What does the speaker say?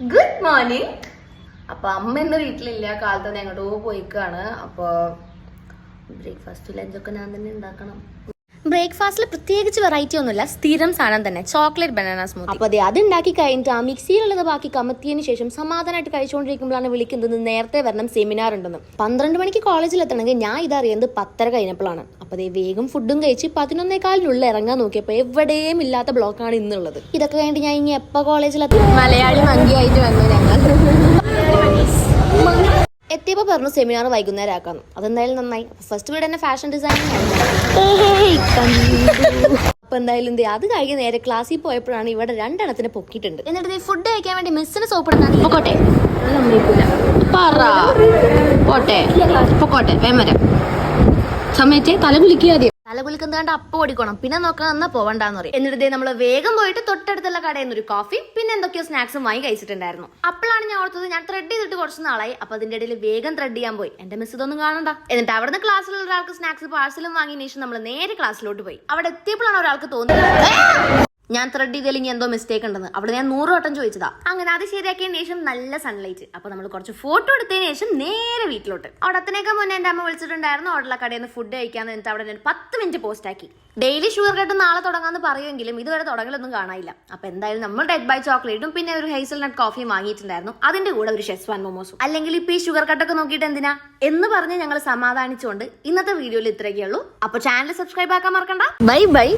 Good morning. അപ്പൊ അമ്മ ഇന്ന് വീട്ടിലില്ല, കാലത്ത് എങ്ങോട്ടോ പോയിക്കാണ്. അപ്പൊ ബ്രേക്ക്ഫാസ്റ്റ് ലഞ്ചൊക്കെ ഞാൻ തന്നെ ഉണ്ടാക്കണം. ബ്രേക്ക്ഫാസ്റ്റിൽ പ്രത്യേകിച്ച് വെറൈറ്റി ഒന്നുമില്ല, സ്ഥിരം സാധനം തന്നെ, ചോക്ലേറ്റ് ബനാന സ്മൂത്തി. അപ്പൊ അതെ, അത് ഉണ്ടാക്കി കഴിഞ്ഞിട്ട് ആ മിക്സിയിലുള്ളത് ബാക്കി കമത്തിയതിന് ശേഷം സമാധാനമായിട്ട് കഴിച്ചുകൊണ്ടിരിക്കുമ്പോഴാണ് വിളിക്കുന്നത് നേരത്തെ വരണം, സെമിനാർ ഉണ്ടെന്ന്. 12 മണിക്ക് കോളേജിൽ എത്തണമെങ്കിൽ ഞാൻ ഇതറിയുന്നത് 10:30 കഴിഞ്ഞപ്പോഴാണ്. അപ്പൊ അതേ വേഗം ഫുഡും കഴിച്ച് 11:15 ഇറങ്ങാൻ നോക്കിയപ്പോ എവിടെയും ഇല്ലാത്ത ബ്ലോക്കാണ് ഇന്നുള്ളത്. ഇതൊക്കെ കഴിഞ്ഞിട്ട് ഞാൻ ഇനി എപ്പോ കോളേജിലെത്തി? മലയാളി മങ്കിയായിട്ട് വന്നു ഞങ്ങൾ. എത്തിയപ്പോൾ പറഞ്ഞു സെമിനാർ വൈകുന്നേരം ആക്കാന്ന്. അതെന്തായാലും നന്നായി. ഫസ്റ്റ് വീട് തന്നെ ഫാഷൻ ഡിസൈനിങ്. അപ്പൊ എന്തായാലും അത് കഴിഞ്ഞ് നേരെ ക്ലാസ്സിൽ പോയപ്പോഴാണ് ഇവിടെ 2 എണ്ണത്തിന് പൊക്കിയിട്ടുണ്ട്. എന്നിട്ട് ഫുഡ് കഴിക്കാൻ വേണ്ടി മിസ്സിന് സോപ്പിടുന്ന പൊക്കോട്ടെ പോട്ടെ പൊക്കോട്ടെ വേമര സമയത്തെ തല കുലിക്കാതെ തല കുലിക്കുന്നതാണ്ട് അപ്പം ഓടിക്കണം, പിന്നെ നോക്കാൻ എന്നാ പോവണ്ടെന്ന് പറയും. എന്നിട്ട് നമ്മൾ വേഗം പോയിട്ട് തൊട്ടടുത്തുള്ള കടയിൽ നിന്ന് ഒരു കോഫി പിന്നെ എന്തൊക്കെയോ സ്നാക്സും വാങ്ങി കഴിച്ചിട്ടുണ്ടായിരുന്നു. അപ്പോഴാണ് ഞാൻ ഓർത്തത് ഞാൻ ത്രെഡ് ചെയ്തിട്ട് കുറച്ച് നാളായി. അപ്പൊ അതിന്റെ ഇടയിൽ വേഗം ത്രെഡ് ചെയ്യാൻ പോയി. എന്റെ മിസ് ഇതൊന്നും കാണണ്ട. എന്നിട്ട് അവിടുന്ന് ക്ലാസ്സിലുള്ള ഒരാൾക്ക് സ്നാക്സ് പാഴ്സലും വാങ്ങിയതിനു ശേഷം നമ്മൾ നേരെ ക്ലാസ്സിലോട്ട് പോയി. അവിടെ എത്തിയപ്പോഴാണ് ഒരാൾക്ക് തോന്നുന്നത് ഞാൻ ത്രെഡ് ചെയ്തില്ലെങ്കിൽ എന്തോ മിസ്റ്റേക്ക് ഉണ്ടെന്ന്. അവിടെ ഞാൻ 100 വട്ടം ചോദിച്ചതാ. അങ്ങനെ അത് ശരിയാക്കിയതിന് ശേഷം നല്ല സൺലൈറ്റ്. അപ്പൊ നമ്മൾ കുറച്ച് ഫോട്ടോ എടുത്തതിന് ശേഷം നേരെ വീട്ടിലോട്ട്. അവിടെ അത്തനേക്കാൾ മുന്നേ എന്റെ അമ്മ വിളിച്ചിട്ടുണ്ടായിരുന്നു ഓർഡറുള്ള കടയിൽ നിന്ന് ഫുഡ് കഴിക്കാന്ന്. എന്നിട്ട് അവിടെ 10 മിനിറ്റ് പോസ്റ്റ് ആക്കി. ഡെയിലി ഷുഗർ കട്ട് നാളെ തുടങ്ങാന്ന് പറയുമെങ്കിലും ഇതുവരെ തുടങ്ങലൊന്നും കാണാനില്ല. അപ്പൊ എന്തായാലും നമ്മൾ ഡെഡ് ബൈ ചോക്ലേറ്റും പിന്നെ ഒരു ഹേസൽനട്ട് കോഫിയും വാങ്ങിയിട്ടുണ്ടായിരുന്നു. അതിന്റെ കൂടെ ഒരു ഷെസ്വാൻ മൊമോസും. അല്ലെങ്കിൽ ഇപ്പൊ ഈ ഷുഗർ കട്ടൊക്കെ നോക്കിയിട്ട് എന്തിനാ എന്ന് പറഞ്ഞ് ഞങ്ങൾ സമാധാനിച്ചുകൊണ്ട് ഇന്നത്തെ വീഡിയോയിൽ ഇത്രയൊക്കെ ഉള്ളൂ. അപ്പൊ ചാനൽ സബ്സ്ക്രൈബ് ആക്കാൻ മറക്കണ്ട. Bye bye.